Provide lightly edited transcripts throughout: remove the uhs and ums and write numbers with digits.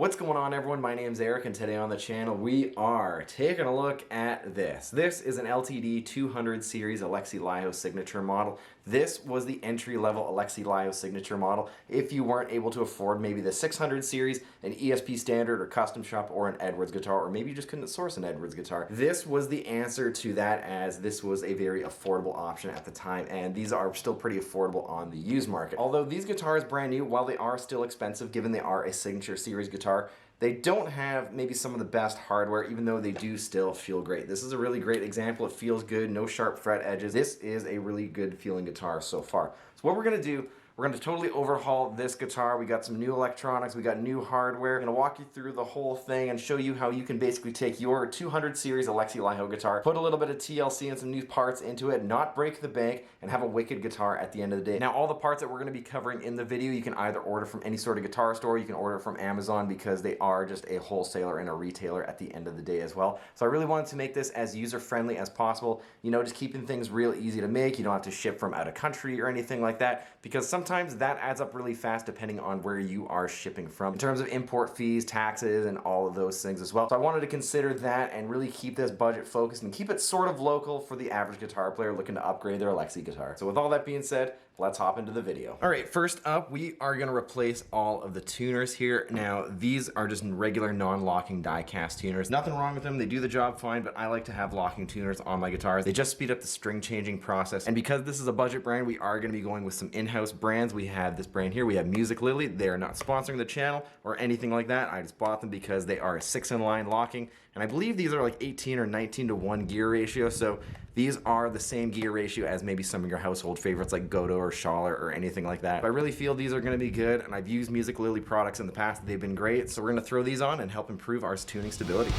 What's going on, everyone? My name's Eric, and today on the channel we are taking a look at this. This is an LTD 200 series ALEXI LiHo signature model. This was the entry-level ALEXI LiHo signature model if you weren't able to afford maybe the 600 series, an ESP standard or custom shop, or an Edwards guitar, or maybe you just couldn't source an Edwards guitar. This was the answer to that, as this was a very affordable option at the time, and these are still pretty affordable on the used market. Although these guitars brand new, while they are still expensive given they are a signature series guitar, they don't have maybe some of the best hardware, even though they do still feel great. This is a really great example. It feels good, no sharp fret edges. This is a really good feeling guitar so far. So what we're gonna do, we're going to totally overhaul this guitar. We got some new electronics, we got new hardware. I'm going to walk you through the whole thing and show you how you can basically take your 200 series ALEXI LiHo guitar, put a little bit of TLC and some new parts into it, not break the bank, and have a wicked guitar at the end of the day. Now, all the parts that we're going to be covering in the video, you can either order from any sort of guitar store, you can order from Amazon, because they are just a wholesaler and a retailer at the end of the day as well. So I really wanted to make this as user-friendly as possible, you know, just keeping things real easy to make. You don't have to ship from out of country or anything like that, because sometimes that adds up really fast depending on where you are shipping from in terms of import fees, taxes, and all of those things as well. So I wanted to consider that and really keep this budget focused and keep it sort of local for the average guitar player looking to upgrade their ALEXI guitar. So with all that being said, let's hop into the video. All right, first up, we are gonna replace all of the tuners here. Now, these are just regular non-locking die-cast tuners. Nothing wrong with them, they do the job fine, but I like to have locking tuners on my guitars. They just speed up the string changing process. And because this is a budget brand, we are gonna be going with some in-house brands. We have this brand here, we have Music Lily. They are not sponsoring the channel or anything like that. I just bought them because they are a 6-in-line locking. And I believe these are like 18 or 19 to 1 gear ratio. So these are the same gear ratio as maybe some of your household favorites like Godot or Schaller or anything like that. But I really feel these are gonna be good, and I've used Music Lily products in the past. They've been great. So we're gonna throw these on and help improve our tuning stability.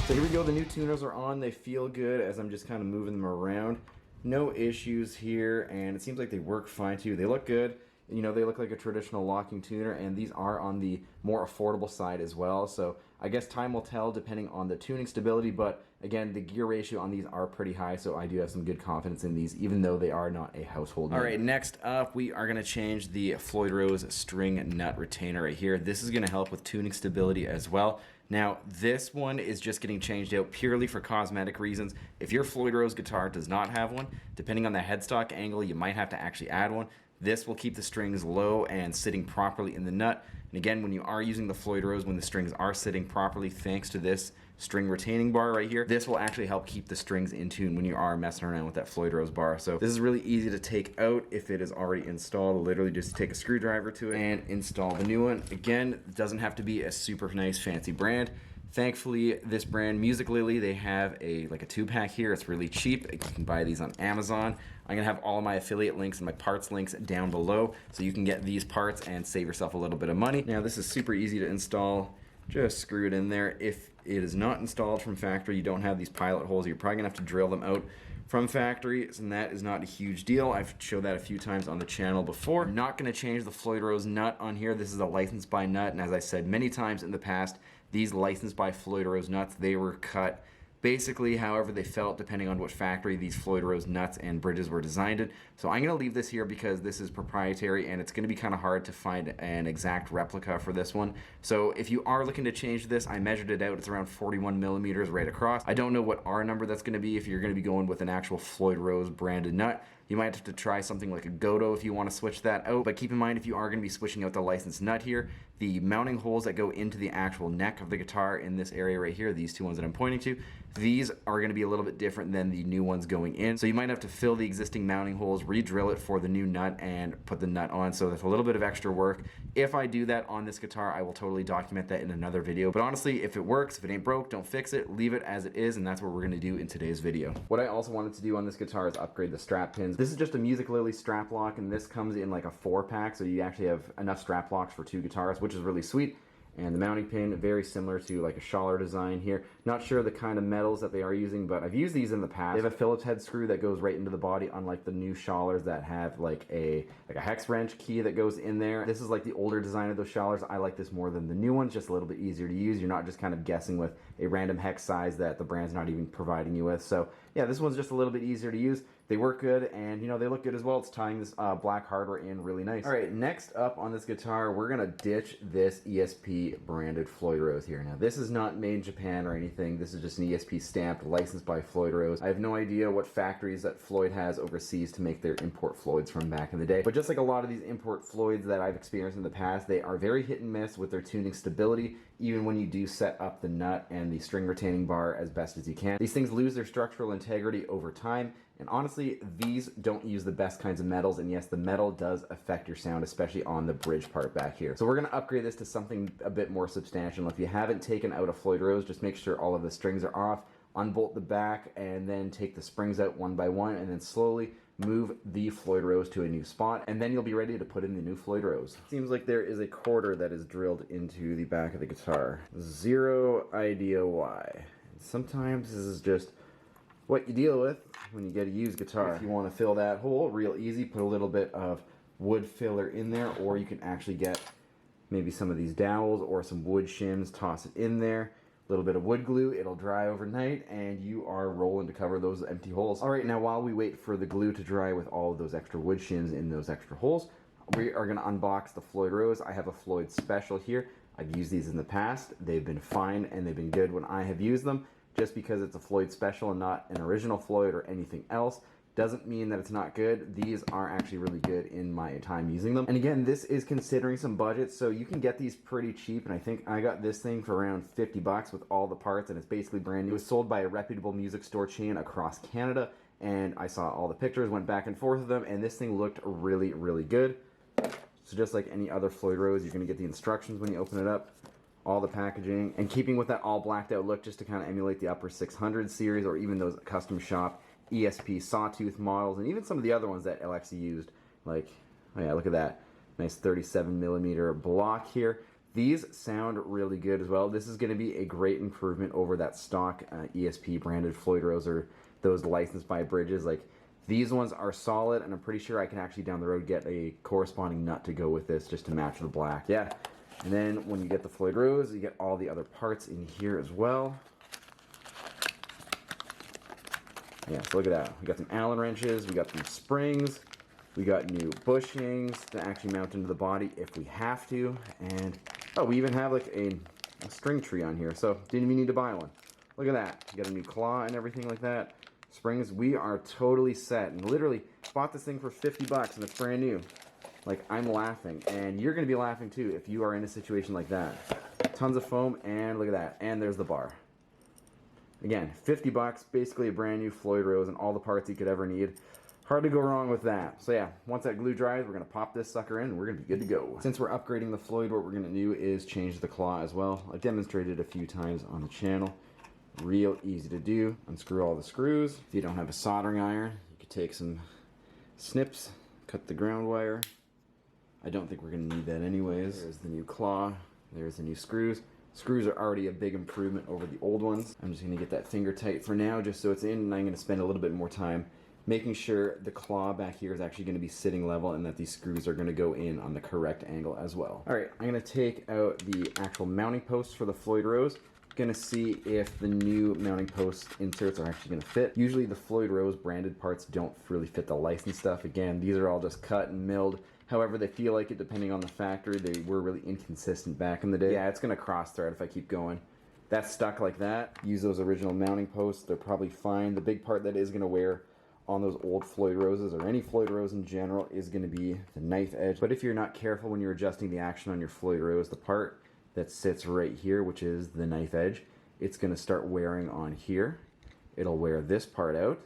So here we go, the new tuners are on. They feel good as I'm just kind of moving them around. No issues here, and it seems like they work fine too. They look good. You know, they look like a traditional locking tuner, and these are on the more affordable side as well. So I guess time will tell depending on the tuning stability, but again, the gear ratio on these are pretty high, so I do have some good confidence in these, even though they are not a household name. All right, next up, we are gonna change the Floyd Rose string nut retainer right here. This is gonna help with tuning stability as well. Now, this one is just getting changed out purely for cosmetic reasons. If your Floyd Rose guitar does not have one, depending on the headstock angle, you might have to actually add one. This will keep the strings low and sitting properly in the nut. And again, when you are using the Floyd Rose, when the strings are sitting properly, thanks to this string retaining bar right here, this will actually help keep the strings in tune when you are messing around with that Floyd Rose bar. So this is really easy to take out if it is already installed. Literally just take a screwdriver to it and install the new one. Again, it doesn't have to be a super nice fancy brand. Thankfully, this brand, Music Lily, they have a 2-pack here. It's really cheap. You can buy these on Amazon. I'm gonna have all of my affiliate links and my parts links down below, so you can get these parts and save yourself a little bit of money. Now, this is super easy to install. Just screw it in there. If it is not installed from factory, you don't have these pilot holes, you're probably gonna have to drill them out from factory, and that is not a huge deal. I've showed that a few times on the channel before. I'm not gonna change the Floyd Rose nut on here. This is a licensed by nut, and as I said many times in the past, these licensed by Floyd Rose nuts, they were cut basically however they felt depending on what factory these Floyd Rose nuts and bridges were designed in. So I'm going to leave this here because this is proprietary and it's going to be kind of hard to find an exact replica for this one. So if you are looking to change this, I measured it out. It's around 41 millimeters right across. I don't know what R number that's going to be if you're going to be going with an actual Floyd Rose branded nut. You might have to try something like a Godot if you want to switch that out, but keep in mind if you are going to be switching out the licensed nut here, the mounting holes that go into the actual neck of the guitar in this area right here, these two ones that I'm pointing to, these are going to be a little bit different than the new ones going in. So you might have to fill the existing mounting holes, re-drill it for the new nut, and put the nut on. So that's a little bit of extra work. If I do that on this guitar, I will totally document that in another video. But honestly, if it works, if it ain't broke, don't fix it, leave it as it is, and that's what we're going to do in today's video. What I also wanted to do on this guitar is upgrade the strap pins. This is just a Music Lily strap lock, and this comes in like a 4-pack, so you actually have enough strap locks for 2 guitars, which is really sweet. And the mounting pin, very similar to like a Schaller design here. Not sure the kind of metals that they are using, but I've used these in the past. They have a Phillips head screw that goes right into the body, unlike the new Schallers that have like a hex wrench key that goes in there. This is like the older design of those Schallers. I like this more than the new ones, just a little bit easier to use. You're not just kind of guessing with a random hex size that the brand's not even providing you with. So yeah, this one's just a little bit easier to use. They work good, and you know, they look good as well. It's tying this black hardware in really nice. All right, next up on this guitar, we're gonna ditch this ESP branded Floyd Rose here. Now, this is not made in Japan or anything. This is just an ESP stamped, licensed by Floyd Rose. I have no idea what factories that Floyd has overseas to make their import Floyds from back in the day. But just like a lot of these import Floyds that I've experienced in the past, they are very hit and miss with their tuning stability, even when you do set up the nut and the string retaining bar as best as you can. These things lose their structural integrity over time, and honestly, these don't use the best kinds of metals, and yes, the metal does affect your sound, especially on the bridge part back here. So we're gonna upgrade this to something a bit more substantial. If you haven't taken out a Floyd Rose, just make sure all of the strings are off, unbolt the back, and then take the springs out one by one, and then slowly move the Floyd Rose to a new spot, and then you'll be ready to put in the new Floyd Rose. Seems like there is a quarter that is drilled into the back of the guitar. Zero idea why. Sometimes this is just what you deal with when you get a used guitar. If you want to fill that hole, real easy, put a little bit of wood filler in there, or you can actually get maybe some of these dowels or some wood shims, toss it in there, a little bit of wood glue, it'll dry overnight, and you are rolling to cover those empty holes. All right, now while we wait for the glue to dry with all of those extra wood shims in those extra holes, we are gonna unbox the Floyd Rose. I have a Floyd Special here. I've used these in the past. They've been fine, and they've been good when I have used them. Just because it's a Floyd Special and not an original Floyd or anything else doesn't mean that it's not good. These are actually really good in my time using them. And again, this is considering some budget, so you can get these pretty cheap, and I think I got this thing for around 50 bucks with all the parts, and it's basically brand new. It was sold by a reputable music store chain across Canada, and I saw all the pictures, went back and forth with them, and this thing looked really, really good. So just like any other Floyd Rose, you're gonna get the instructions when you open it up, all the packaging, and keeping with that all blacked out look just to kind of emulate the upper 600 series or even those custom shop ESP sawtooth models, and even some of the other ones that ALEXI used, like, oh yeah, look at that nice 37mm block here. These sound really good as well. This is going to be a great improvement over that stock ESP branded Floyd Rose or those licensed by Bridges. Like, these ones are solid, and I'm pretty sure I can actually down the road get a corresponding nut to go with this just to match the black. Yeah. And then when you get the Floyd Rose, you get all the other parts in here as well. Yeah, so look at that. We got some Allen wrenches, we got some springs, we got new bushings to actually mount into the body if we have to, and oh, we even have like a string tree on here, so didn't even need to buy one. Look at that. You got a new claw and everything like that. Springs, we are totally set, and literally bought this thing for 50 bucks and it's brand new. Like, I'm laughing, and you're going to be laughing too if you are in a situation like that. Tons of foam, and look at that, and there's the bar. Again, 50 bucks, basically a brand new Floyd Rose and all the parts you could ever need. Hard to go wrong with that. So yeah, once that glue dries, we're going to pop this sucker in and we're going to be good to go. Since we're upgrading the Floyd, what we're going to do is change the claw as well. I've demonstrated a few times on the channel. Real easy to do. Unscrew all the screws. If you don't have a soldering iron, you could take some snips, cut the ground wire. I don't think we're going to need that anyways. There's the new claw. There's the new screws. Screws are already a big improvement over the old ones. I'm just going to get that finger tight for now just so it's in, and I'm going to spend a little bit more time making sure the claw back here is actually going to be sitting level and that these screws are going to go in on the correct angle as well. Alright, I'm going to take out the actual mounting posts for the Floyd Rose. Going to see if the new mounting post inserts are actually going to fit. Usually the Floyd Rose branded parts don't really fit the licensed stuff. Again, these are all just cut and milled. However they feel like it depending on the factory. They were really inconsistent back in the day. Yeah, it's going to cross thread if I keep going. That's stuck like that. Use those original mounting posts. They're probably fine. The big part that is going to wear on those old Floyd Roses or any Floyd Rose in general is going to be the knife edge. But if you're not careful when you're adjusting the action on your Floyd Rose, the part that sits right here, which is the knife edge, it's going to start wearing on here. It'll wear this part out.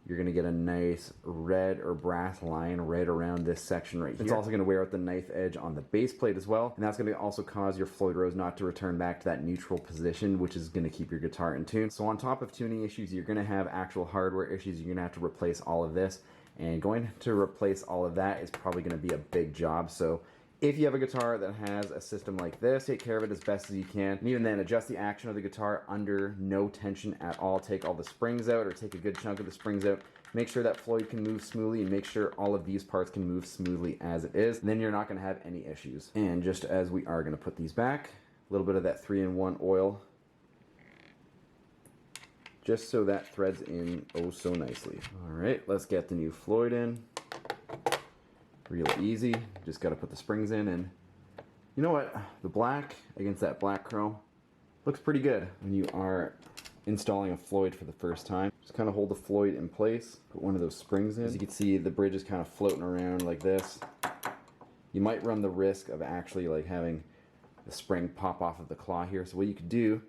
You're going to get a nice red or brass line right around this section right here. It's also going to wear out the knife edge on the base plate as well, and that's going to also cause your Floyd Rose not to return back to that neutral position, which is going to keep your guitar in tune. So on top of tuning issues, you're going to have actual hardware issues. You're going to have to replace all of this, And going to replace all of that is probably going to be a big job. So if you have a guitar that has a system like this, take care of it as best as you can. And even then, adjust the action of the guitar under no tension at all. Take all the springs out, or take a good chunk of the springs out. Make sure that Floyd can move smoothly, and make sure all of these parts can move smoothly as it is. And then you're not going to have any issues. And just as we are going to put these back, a little bit of that 3-in-1 oil, just so that threads in oh so nicely. All right, let's get the new Floyd in. Real easy, just got to put the springs in, and you know what? The black against that black chrome looks pretty good when you are installing a Floyd for the first time. Just kind of hold the Floyd in place, put one of those springs in. As you can see, the bridge is kind of floating around like this. You might run the risk of actually like having the spring pop off of the claw here. So what you could do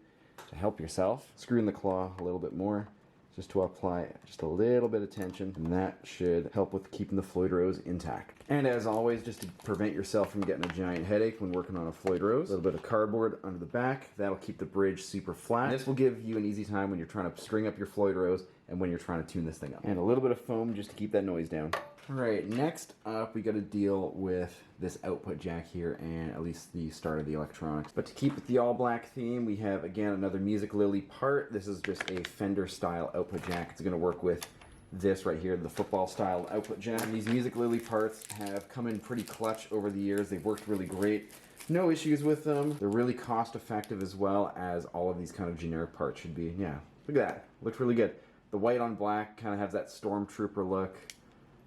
to help yourself, screw in the claw a little bit more, just to apply just a little bit of tension, and that should help with keeping the Floyd Rose intact. And as always, just to prevent yourself from getting a giant headache when working on a Floyd Rose, a little bit of cardboard under the back, that'll keep the bridge super flat. And this will give you an easy time when you're trying to string up your Floyd Rose and when you're trying to tune this thing up. And a little bit of foam just to keep that noise down. All right, next up, we got to deal with this output jack here, and at least the start of the electronics. But to keep with the all black theme, we have again another Music Lily part. This is just a Fender style output jack. It's going to work with this right here, the football style output jack. And these Music Lily parts have come in pretty clutch over the years. They've worked really great. No issues with them. They're really cost effective as well as all of these kind of generic parts should be. Yeah, look at that. Looks really good. The white on black kind of has that Stormtrooper look.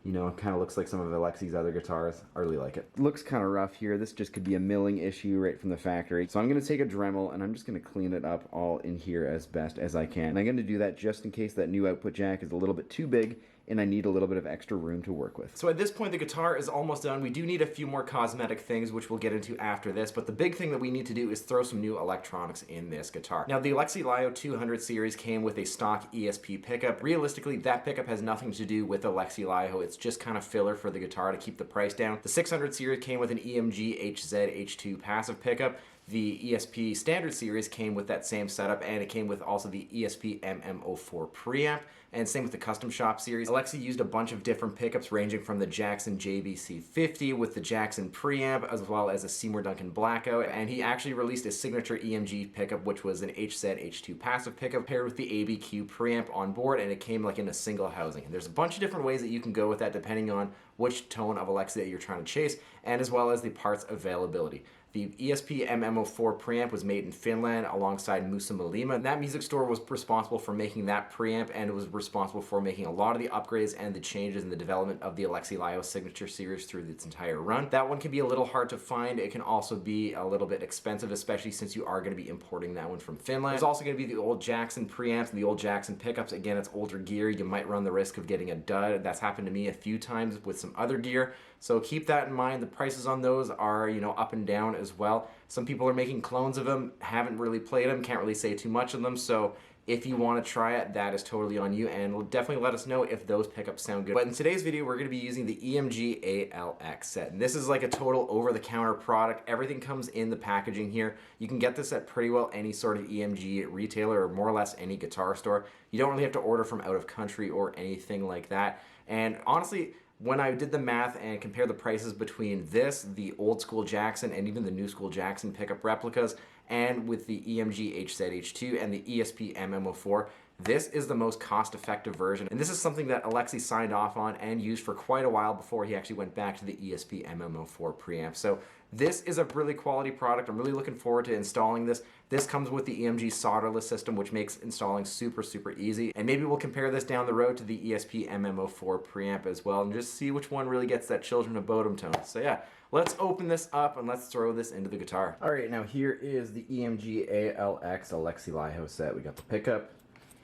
You know, it kind of looks like some of ALEXI's other guitars. I really like it. Looks kind of rough here. This just could be a milling issue right from the factory. So I'm going to take a Dremel and I'm just going to clean it up all in here as best as I can. And I'm going to do that just in case that new output jack is a little bit too big and I need a little bit of extra room to work with. So at this point, the guitar is almost done. We do need a few more cosmetic things, which we'll get into after this, but the big thing that we need to do is throw some new electronics in this guitar. Now, the ALEXI Lio 200 series came with a stock ESP pickup. Realistically, that pickup has nothing to do with ALEXI Lio. It's just kind of filler for the guitar to keep the price down. The 600 series came with an EMG HZ H2 passive pickup. The ESP Standard series came with that same setup, and it came with also the ESP MM04 preamp, and same with the Custom Shop series. ALEXI used a bunch of different pickups ranging from the Jackson JBC50 with the Jackson preamp, as well as a Seymour Duncan Blackout, and he actually released a signature EMG pickup, which was an HZ H2 passive pickup paired with the ABQ preamp on board, and it came like in a single housing. And there's a bunch of different ways that you can go with that depending on which tone of ALEXI that you're trying to chase, and as well as the parts availability. The ESP MM04 preamp was made in Finland alongside Musa Malima. That music store was responsible for making that preamp, and it was responsible for making a lot of the upgrades and the changes in the development of the ALEXI Lio Signature series through its entire run. That one can be a little hard to find. It can also be a little bit expensive, especially since you are going to be importing that one from Finland. There's also going to be the old Jackson preamps and the old Jackson pickups. Again, it's older gear. You might run the risk of getting a dud. That's happened to me a few times with some other gear. So keep that in mind. The prices on those are, you know, up and down as well. Some people are making clones of them, haven't really played them, can't really say too much of them. So if you want to try it, that is totally on you, and definitely let us know if those pickups sound good. But in today's video, we're going to be using the EMG ALX set. And this is like a total over-the-counter product. Everything comes in the packaging here. You can get this at pretty well any sort of EMG retailer or more or less any guitar store. You don't really have to order from out of country or anything like that. And honestly, when I did the math and compared the prices between this, the old school Jackson, and even the new school Jackson pickup replicas, and with the EMG HZ-H2 and the ESP MM04, this is the most cost-effective version. And this is something that ALEXI signed off on and used for quite a while before he actually went back to the ESP MM04 preamp. So this is a really quality product. I'm really looking forward to installing this. This comes with the EMG solderless system, which makes installing super, super easy. And maybe we'll compare this down the road to the ESP MM04 preamp as well and just see which one really gets that Children of Bodom tone. So yeah, let's open this up and let's throw this into the guitar. All right, now here is the EMG ALX ALEXI Lio set. We got the pickup,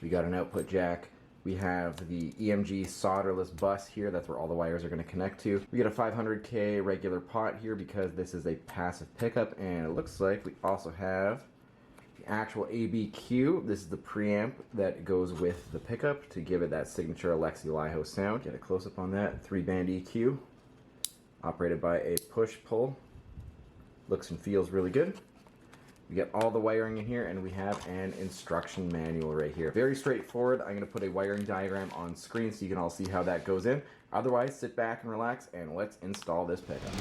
we got an output jack, we have the EMG solderless bus here. That's where all the wires are going to connect to. We got a 500K regular pot here because this is a passive pickup, and it looks like we also have the actual ABQ. This is the preamp that goes with the pickup to give it that signature ALEXI Lio sound. Get a close-up on that. 3-band EQ, operated by a push-pull. Looks and feels really good. We get all the wiring in here, and we have an instruction manual right here. Very straightforward. I'm going to put a wiring diagram on screen so you can all see how that goes in. Otherwise, sit back and relax, and let's install this pickup.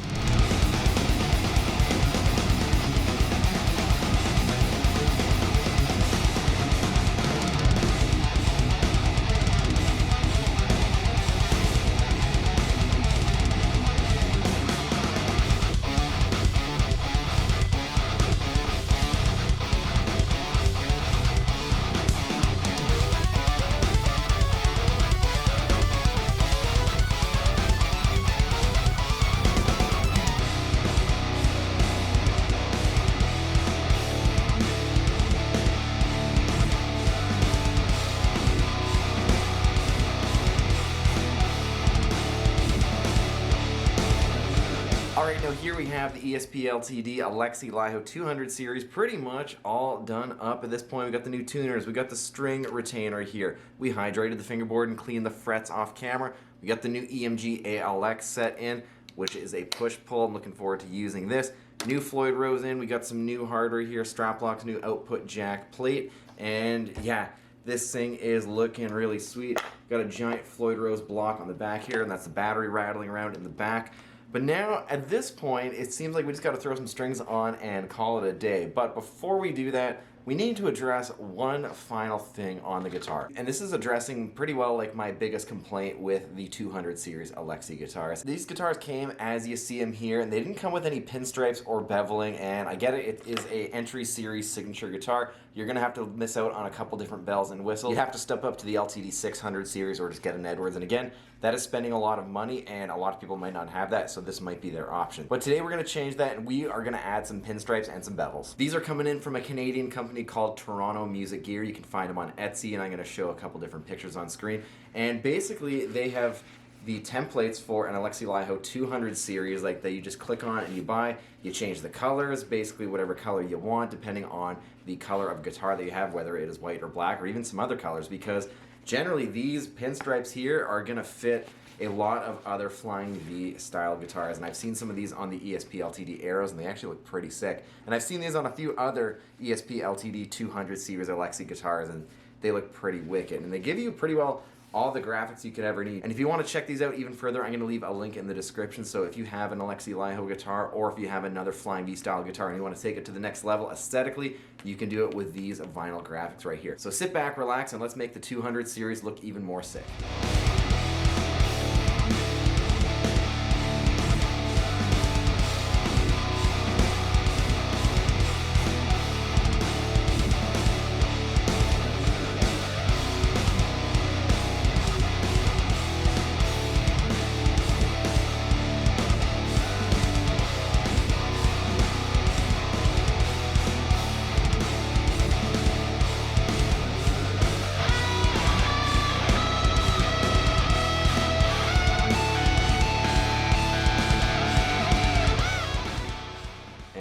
Alright, now here we have the ESP LTD ALEXI LiHo 200 series pretty much all done up at this point. We got the new tuners, we got the string retainer here. We hydrated the fingerboard and cleaned the frets off camera. We got the new EMG ALEX set in, which is a push-pull. I'm looking forward to using this. New Floyd Rose in, we got some new hardware here, strap locks, new output jack plate, and yeah, this thing is looking really sweet. Got a giant Floyd Rose block on the back here, and that's the battery rattling around in the back. But now, at this point, it seems like we just got to throw some strings on and call it a day. But before we do that, we need to address one final thing on the guitar. And this is addressing pretty well like my biggest complaint with the 200 series ALEXI guitars. These guitars came as you see them here, and they didn't come with any pinstripes or beveling, and I get it, it is a entry series signature guitar. You're gonna have to miss out on a couple different bells and whistles. You have to step up to the LTD 600 series or just get an Edwards, and again, that is spending a lot of money, and a lot of people might not have that, so this might be their option. But today we're gonna change that, and we are gonna add some pinstripes and some bevels. These are coming in from a Canadian company called Toronto Music Gear. You can find them on Etsy, and I'm gonna show a couple different pictures on screen. And basically, they have the templates for an ALEXI LiHo 200 series like that you just click on and you buy. You change the colors, basically whatever color you want, depending on the color of guitar that you have, whether it is white or black or even some other colors, because generally these pinstripes here are gonna fit a lot of other Flying V style guitars, and I've seen some of these on the ESP LTD Arrows, and they actually look pretty sick. And I've seen these on a few other ESP LTD 200 series ALEXI guitars, and they look pretty wicked. And they give you pretty well all the graphics you could ever need. And if you want to check these out even further, I'm going to leave a link in the description. So if you have an ALEXI LiHo guitar, or if you have another Flying V style guitar and you want to take it to the next level aesthetically, you can do it with these vinyl graphics right here. So sit back, relax, and let's make the 200 series look even more sick.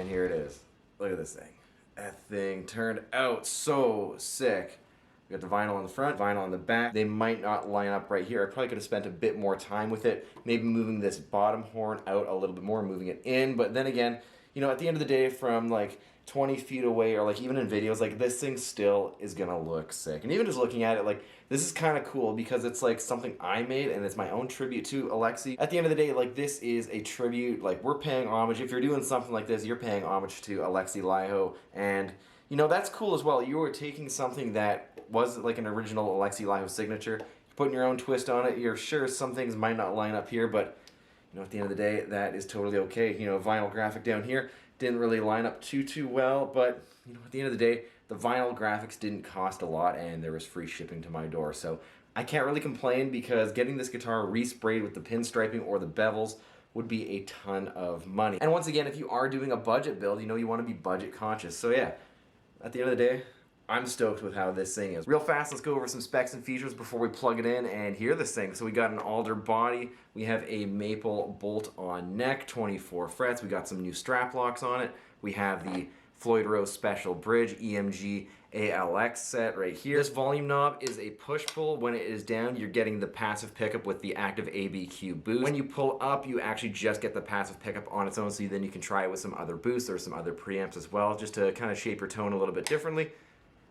Here it is. Look at this thing. That thing turned out so sick. We got the vinyl on the front, vinyl on the back. They might not line up right here. I probably could have spent a bit more time with it, maybe moving this bottom horn out a little bit more, moving it in. But then again, you know, at the end of the day, from like 20 feet away, or like even in videos, like this thing still is gonna look sick. And even just looking at it, like this is kind of cool because it's like something I made and it's my own tribute to ALEXI. At the end of the day, like this is a tribute, like we're paying homage. If you're doing something like this, you're paying homage to ALEXI LiHo, and you know, that's cool as well. You are taking something that was like an original ALEXI LiHo signature, you're putting your own twist on it. You're sure some things might not line up here, but you know, at the end of the day, that is totally okay. You know, vinyl graphic down here didn't really line up too well, but you know, at the end of the day, the vinyl graphics didn't cost a lot, and there was free shipping to my door. So I can't really complain, because getting this guitar resprayed with the pinstriping or the bevels would be a ton of money. And once again, if you are doing a budget build, you know, you want to be budget conscious. So yeah, at the end of the day, I'm stoked with how this thing is. Real fast, let's go over some specs and features before we plug it in and hear this thing. So we got an alder body, we have a maple bolt-on neck, 24 frets, we got some new strap locks on it, we have the Floyd Rose Special Bridge EMG ALEX set right here. This volume knob is a push-pull. When it is down, you're getting the passive pickup with the active ABQ boost. When you pull up, you actually just get the passive pickup on its own, so then you can try it with some other boosts or some other preamps as well, just to kind of shape your tone a little bit differently.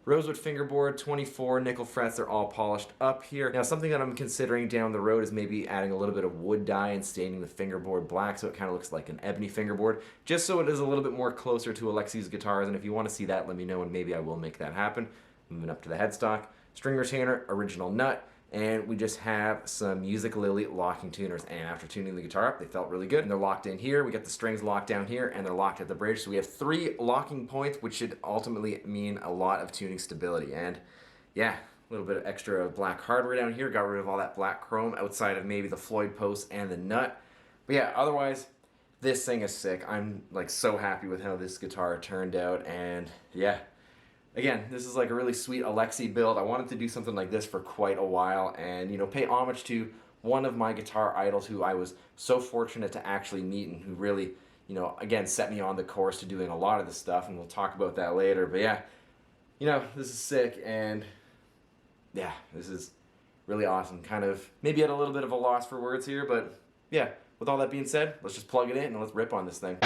Rosewood fingerboard, 24 nickel frets, they're all polished up here. Now something that I'm considering down the road is maybe adding a little bit of wood dye and staining the fingerboard black so it kind of looks like an ebony fingerboard, just so it is a little bit more closer to ALEXI's guitars, and if you want to see that, let me know and maybe I will make that happen. Moving up to the headstock, string retainer, original nut, and we just have some Music Lily locking tuners, and after tuning the guitar up, they felt really good, and they're locked in here. We got the strings locked down here, and they're locked at the bridge, so we have 3 locking points, which should ultimately mean a lot of tuning stability. And yeah, a little bit of extra black hardware down here, got rid of all that black chrome outside of maybe the Floyd post and the nut. But yeah, otherwise, this thing is sick. I'm like so happy with how this guitar turned out, and yeah. Again, this is like a really sweet ALEXI build. I wanted to do something like this for quite a while and, you know, pay homage to one of my guitar idols who I was so fortunate to actually meet and who really, you know, again, set me on the course to doing a lot of this stuff, and we'll talk about that later. But yeah, you know, this is sick, and yeah, this is really awesome. Kind of maybe at a little bit of a loss for words here, but yeah, with all that being said, let's just plug it in and let's rip on this thing.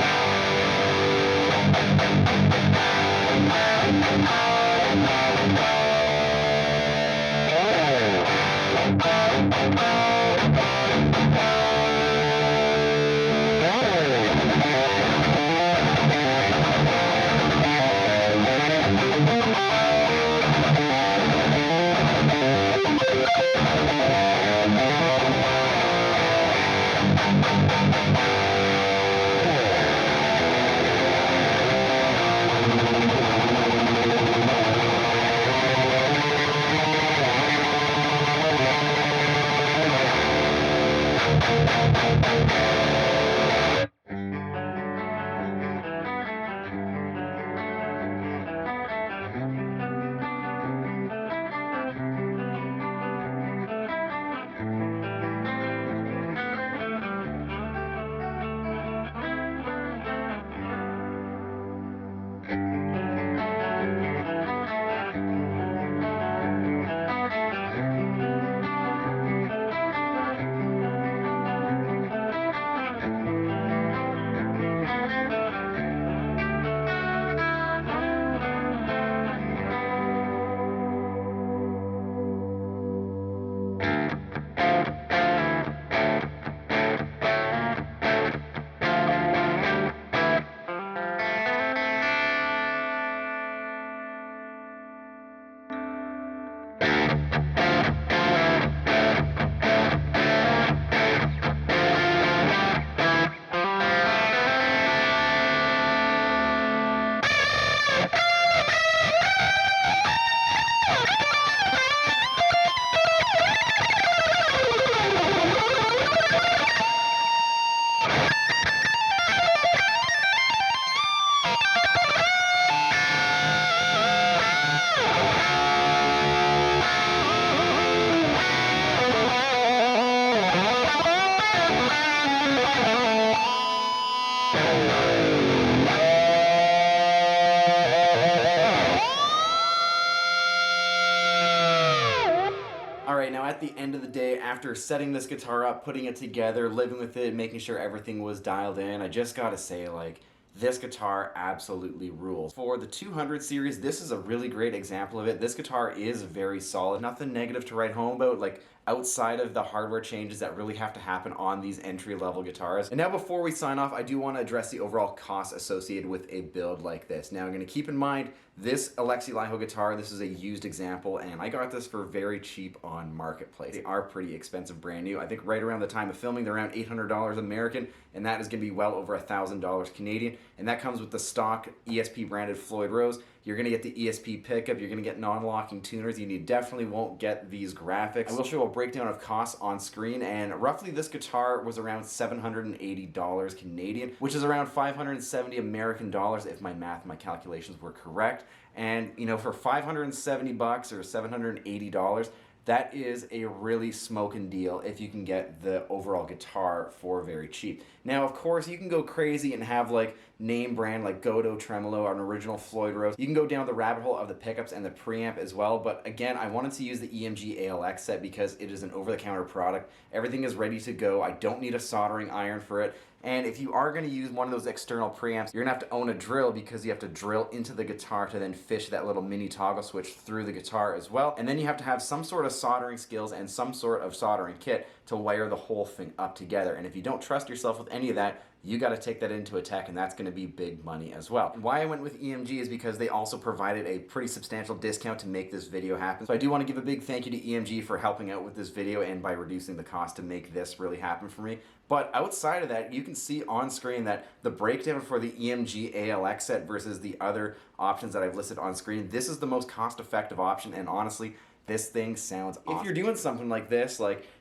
Alright, now at the end of the day, after setting this guitar up, putting it together, living with it, making sure everything was dialed in, I just gotta say, like, this guitar absolutely rules. For the 200 series, this is a really great example of it. This guitar is very solid. Nothing negative to write home about, like, outside of the hardware changes that really have to happen on these entry-level guitars. And now before we sign off, I do want to address the overall cost associated with a build like this. Now, I'm going to keep in mind, this ALEXI LiHo guitar, this is a used example, and I got this for very cheap on Marketplace. They are pretty expensive brand new. I think right around the time of filming, they're around $800 American, and that is going to be well over $1,000 Canadian, and that comes with the stock ESP branded Floyd Rose. You're going to get the ESP pickup, you're going to get non-locking tuners, you definitely won't get these graphics. I will show a breakdown of costs on screen, and roughly this guitar was around $780 Canadian, which is around $570 American dollars if my calculations were correct. And you know, for $570 or $780, that is a really smoking deal if you can get the overall guitar for very cheap. Now, of course, you can go crazy and have like name brand like Godot tremolo, an original Floyd Rose. You can go down the rabbit hole of the pickups and the preamp as well, but again, I wanted to use the EMG ALX set because it is an over-the-counter product. Everything is ready to go. I don't need a soldering iron for it. And if you are going to use one of those external preamps, you're going to have to own a drill because you have to drill into the guitar to then fish that little mini toggle switch through the guitar as well. And then you have to have some sort of soldering skills and some sort of soldering kit to wire the whole thing up together. And if you don't trust yourself with any of that, you got to take that into a tech, and that's going to be big money as well. And why I went with EMG is because they also provided a pretty substantial discount to make this video happen. So I do want to give a big thank you to EMG for helping out with this video and by reducing the cost to make this really happen for me. But outside of that, you can see on screen that the breakdown for the EMG ALX set versus the other options that I've listed on screen, this is the most cost-effective option, and honestly, this thing sounds awesome. If you're doing something like this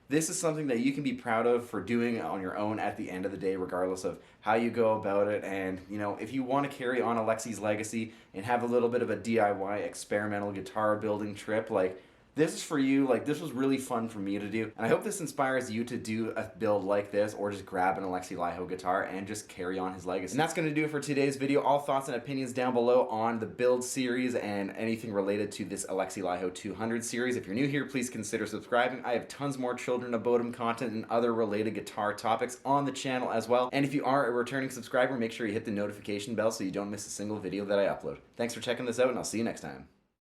is something that you can be proud of for doing on your own at the end of the day, regardless of how you go about it. And, you know, if you want to carry on ALEXI's legacy and have a little bit of a DIY experimental guitar building trip, like, this is for you. Like, this was really fun for me to do, and I hope this inspires you to do a build like this, or just grab an ALEXI Laiho guitar and just carry on his legacy. And that's going to do it for today's video. All thoughts and opinions down below on the build series and anything related to this ALEXI Laiho 200 series. If you're new here, please consider subscribing. I have tons more Children of Bodom content and other related guitar topics on the channel as well. And if you are a returning subscriber, make sure you hit the notification bell so you don't miss a single video that I upload. Thanks for checking this out, and I'll see you next time.